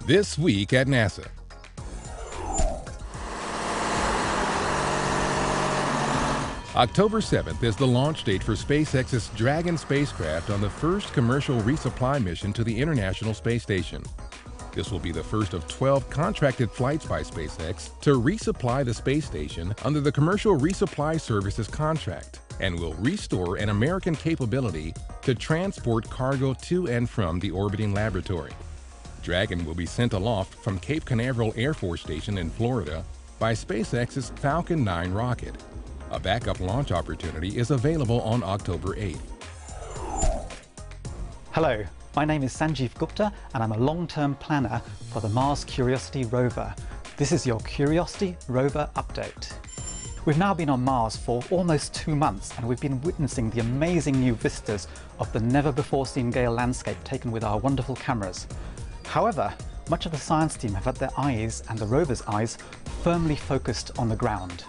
This week at NASA. October 7th is the launch date for SpaceX's Dragon spacecraft on the first commercial resupply mission to the International Space Station. This will be the first of 12 contracted flights by SpaceX to resupply the space station under the Commercial Resupply Services contract and will restore an American capability to transport cargo to and from the orbiting laboratory. Dragon will be sent aloft from Cape Canaveral Air Force Station in Florida by SpaceX's Falcon 9 rocket. A backup launch opportunity is available on October 8th. Hello, my name is Sanjeev Gupta and I'm a long-term planner for the Mars Curiosity Rover. This is your Curiosity Rover update. We've now been on Mars for almost 2 months and we've been witnessing the amazing new vistas of the never-before-seen Gale landscape taken with our wonderful cameras. However, much of the science team have had their eyes and the rover's eyes firmly focused on the ground.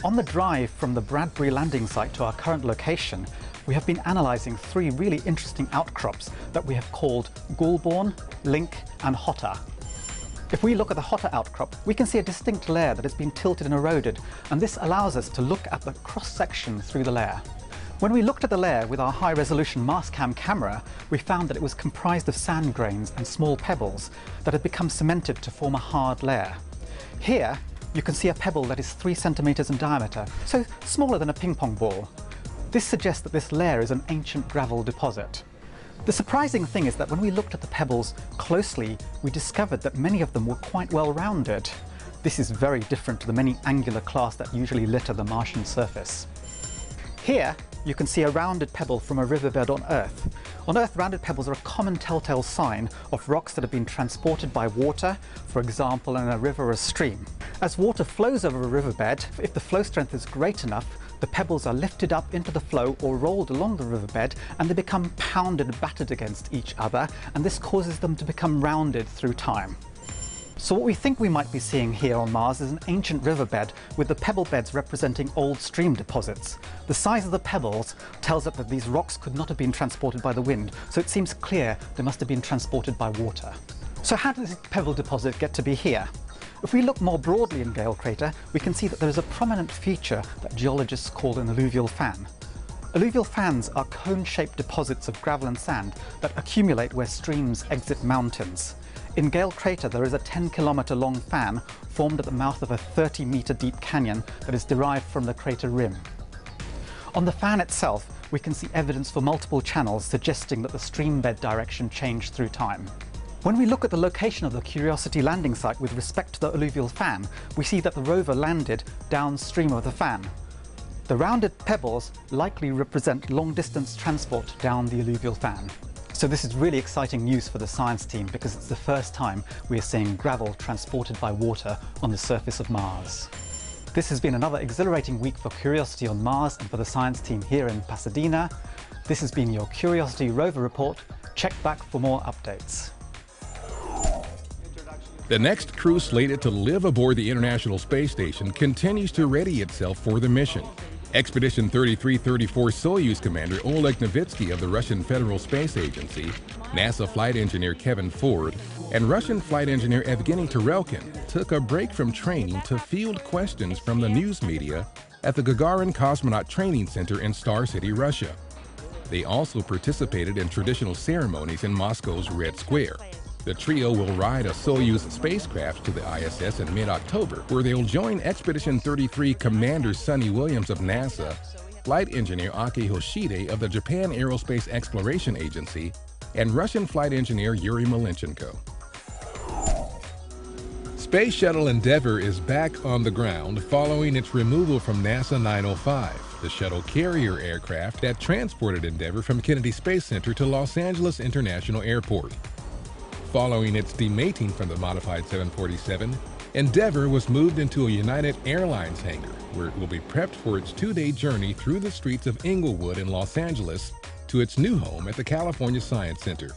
On the drive from the Bradbury landing site to our current location, we have been analysing 3 really interesting outcrops that we have called Goulburn, Link and Hotter. If we look at the Hotter outcrop, we can see a distinct layer that has been tilted and eroded, and this allows us to look at the cross-section through the layer. When we looked at the layer with our high-resolution Mastcam camera, we found that it was comprised of sand grains and small pebbles that had become cemented to form a hard layer. Here, you can see a pebble that is 3 centimeters in diameter, so smaller than a ping pong ball. This suggests that this layer is an ancient gravel deposit. The surprising thing is that when we looked at the pebbles closely, we discovered that many of them were quite well rounded. This is very different to the many angular clasts that usually litter the Martian surface. Here, you can see a rounded pebble from a riverbed on Earth. On Earth, rounded pebbles are a common telltale sign of rocks that have been transported by water, for example in a river or stream. As water flows over a riverbed, if the flow strength is great enough, the pebbles are lifted up into the flow or rolled along the riverbed and they become pounded and battered against each other, and this causes them to become rounded through time. So what we think we might be seeing here on Mars is an ancient riverbed with the pebble beds representing old stream deposits. The size of the pebbles tells us that these rocks could not have been transported by the wind, so it seems clear they must have been transported by water. So how did this pebble deposit get to be here? If we look more broadly in Gale Crater, we can see that there is a prominent feature that geologists call an alluvial fan. Alluvial fans are cone-shaped deposits of gravel and sand that accumulate where streams exit mountains. In Gale Crater, there is a 10-kilometer long fan formed at the mouth of a 30-meter deep canyon that is derived from the crater rim. On the fan itself, we can see evidence for multiple channels suggesting that the stream bed direction changed through time. When we look at the location of the Curiosity landing site with respect to the alluvial fan, we see that the rover landed downstream of the fan. The rounded pebbles likely represent long-distance transport down the alluvial fan. So this is really exciting news for the science team because it's the first time we are seeing gravel transported by water on the surface of Mars. This has been another exhilarating week for Curiosity on Mars and for the science team here in Pasadena. This has been your Curiosity Rover Report. Check back for more updates. The next crew slated to live aboard the International Space Station continues to ready itself for the mission. Expedition 3334 Soyuz commander Oleg Novitsky of the Russian Federal Space Agency, NASA flight engineer Kevin Ford, and Russian flight engineer Evgeny Tarelkin took a break from training to field questions from the news media at the Gagarin Cosmonaut Training Center in Star City, Russia. They also participated in traditional ceremonies in Moscow's Red Square. The trio will ride a Soyuz spacecraft to the ISS in mid-October, where they'll join Expedition 33 Commander Sonny Williams of NASA, flight engineer Aki Hoshide of the Japan Aerospace Exploration Agency, and Russian flight engineer Yuri Malenchenko. Space Shuttle Endeavour is back on the ground following its removal from NASA 905, the shuttle carrier aircraft that transported Endeavour from Kennedy Space Center to Los Angeles International Airport. Following its demating from the modified 747, Endeavour was moved into a United Airlines hangar, where it will be prepped for its 2-day journey through the streets of Inglewood in Los Angeles to its new home at the California Science Center.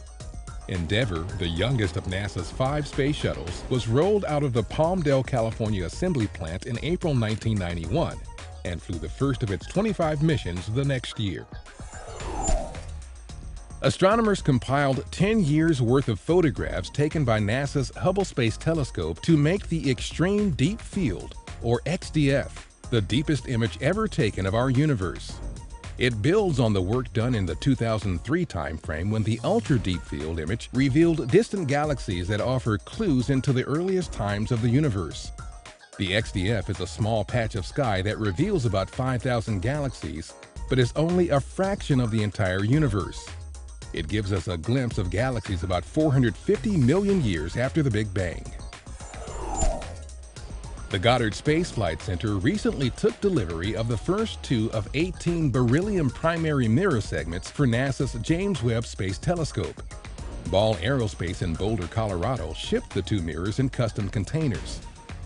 Endeavour, the youngest of NASA's 5 space shuttles, was rolled out of the Palmdale, California assembly plant in April 1991 and flew the first of its 25 missions the next year. Astronomers compiled 10 years' worth of photographs taken by NASA's Hubble Space Telescope to make the Extreme Deep Field, or XDF, the deepest image ever taken of our universe. It builds on the work done in the 2003 timeframe when the Ultra Deep Field image revealed distant galaxies that offer clues into the earliest times of the universe. The XDF is a small patch of sky that reveals about 5,000 galaxies, but is only a fraction of the entire universe. It gives us a glimpse of galaxies about 450 million years after the Big Bang. The Goddard Space Flight Center recently took delivery of the first 2 of 18 beryllium primary mirror segments for NASA's James Webb Space Telescope. Ball Aerospace in Boulder, Colorado shipped the 2 mirrors in custom containers.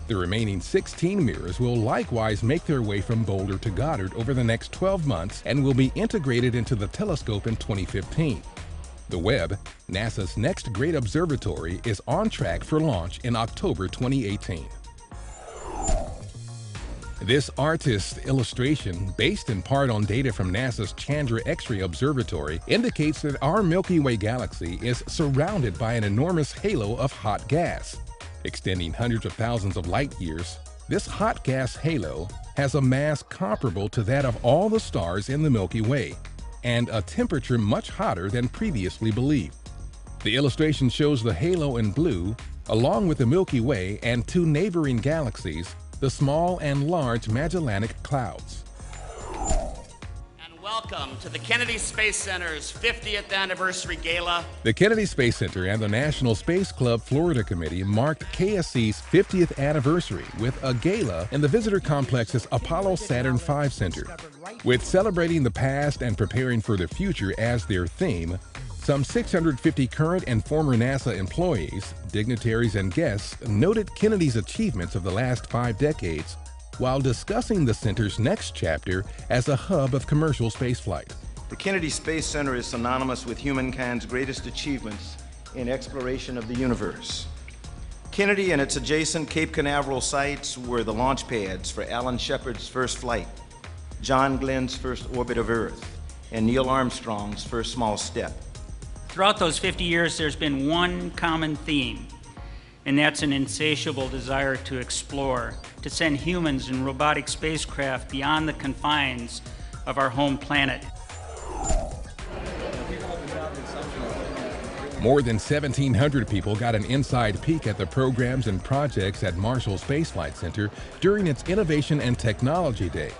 The remaining 16 mirrors will likewise make their way from Boulder to Goddard over the next 12 months and will be integrated into the telescope in 2015. The Webb, NASA's next great observatory, is on track for launch in October 2018. This artist's illustration, based in part on data from NASA's Chandra X-ray Observatory, indicates that our Milky Way galaxy is surrounded by an enormous halo of hot gas. Extending hundreds of thousands of light years, this hot gas halo has a mass comparable to that of all the stars in the Milky Way, and a temperature much hotter than previously believed. The illustration shows the halo in blue, along with the Milky Way and 2 neighboring galaxies, the Small and Large Magellanic Clouds. Welcome to the Kennedy Space Center's 50th Anniversary Gala. The Kennedy Space Center and the National Space Club Florida Committee marked KSC's 50th anniversary with a gala in the Visitor Complex's Apollo Saturn V Center. With celebrating the past and preparing for the future as their theme, some 650 current and former NASA employees, dignitaries, and guests noted Kennedy's achievements of the last 5 decades while discussing the center's next chapter as a hub of commercial spaceflight. The Kennedy Space Center is synonymous with humankind's greatest achievements in exploration of the universe. Kennedy and its adjacent Cape Canaveral sites were the launch pads for Alan Shepard's first flight, John Glenn's first orbit of Earth, and Neil Armstrong's first small step. Throughout those 50 years, there's been one common theme, and that's an insatiable desire to explore, to send humans and robotic spacecraft beyond the confines of our home planet. More than 1,700 people got an inside peek at the programs and projects at Marshall Space Flight Center during its Innovation and Technology Day.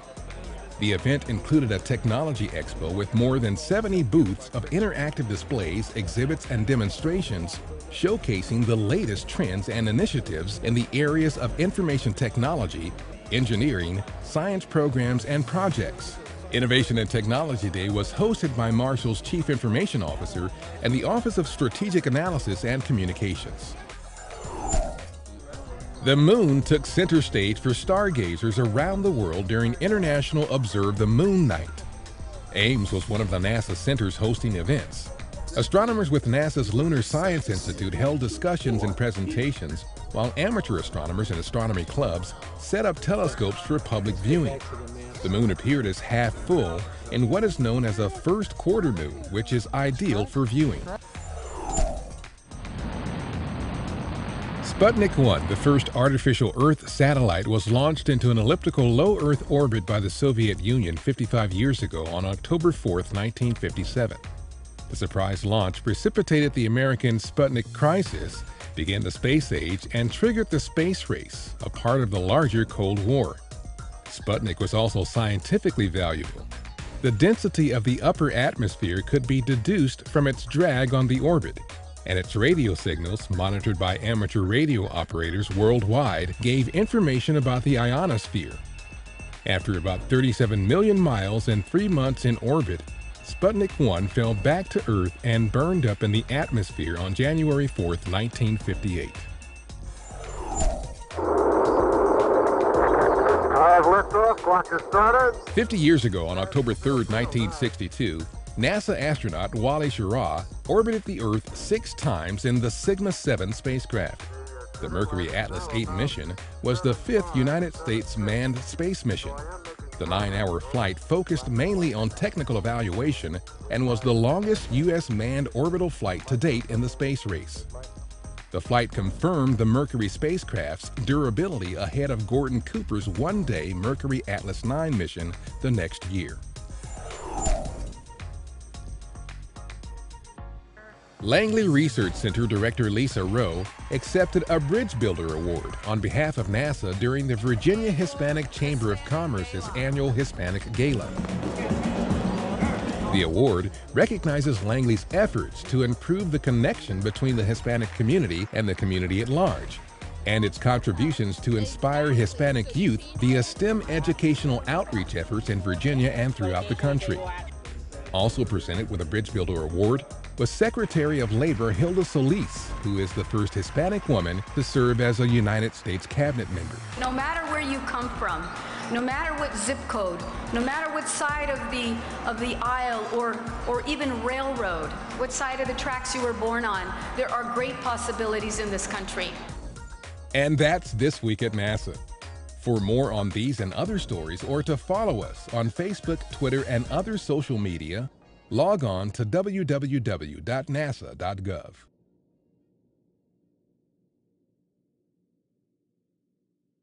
The event included a technology expo with more than 70 booths of interactive displays, exhibits, and demonstrations showcasing the latest trends and initiatives in the areas of information technology, engineering, science programs, and projects. Innovation and Technology Day was hosted by Marshall's Chief Information Officer and the Office of Strategic Analysis and Communications. The Moon took center stage for stargazers around the world during International Observe the Moon Night. Ames was one of the NASA centers hosting events. Astronomers with NASA's Lunar Science Institute held discussions and presentations, while amateur astronomers and astronomy clubs set up telescopes for public viewing. The moon appeared as half full in what is known as a first quarter moon, which is ideal for viewing. Sputnik 1, the first artificial Earth satellite, was launched into an elliptical low Earth orbit by the Soviet Union 55 years ago on October 4, 1957. The surprise launch precipitated the American Sputnik crisis, began the space age, and triggered the space race, a part of the larger Cold War. Sputnik was also scientifically valuable. The density of the upper atmosphere could be deduced from its drag on the orbit, and its radio signals, monitored by amateur radio operators worldwide, gave information about the ionosphere. After about 37 million miles and 3 months in orbit, Sputnik 1 fell back to Earth and burned up in the atmosphere on January 4, 1958. I have liftoff, clock has started. 50 years ago, on October 3, 1962, NASA astronaut Wally Schirra orbited the Earth 6 times in the Sigma 7 spacecraft. The Mercury Atlas 8 mission was the 5th United States manned space mission. The 9-hour flight focused mainly on technical evaluation and was the longest U.S. manned orbital flight to date in the space race. The flight confirmed the Mercury spacecraft's durability ahead of Gordon Cooper's one-day Mercury Atlas 9 mission the next year. Langley Research Center Director Lisa Rowe accepted a Bridge Builder Award on behalf of NASA during the Virginia Hispanic Chamber of Commerce's annual Hispanic Gala. The award recognizes Langley's efforts to improve the connection between the Hispanic community and the community at large, and its contributions to inspire Hispanic youth via STEM educational outreach efforts in Virginia and throughout the country. Also presented with a Bridge Builder Award was Secretary of Labor Hilda Solis, who is the first Hispanic woman to serve as a United States cabinet member. No matter where you come from, no matter what zip code, no matter what side of the aisle or even railroad, what side of the tracks you were born on, there are great possibilities in this country. And that's This Week at NASA. For more on these and other stories, or to follow us on Facebook, Twitter, and other social media, log on to www.nasa.gov.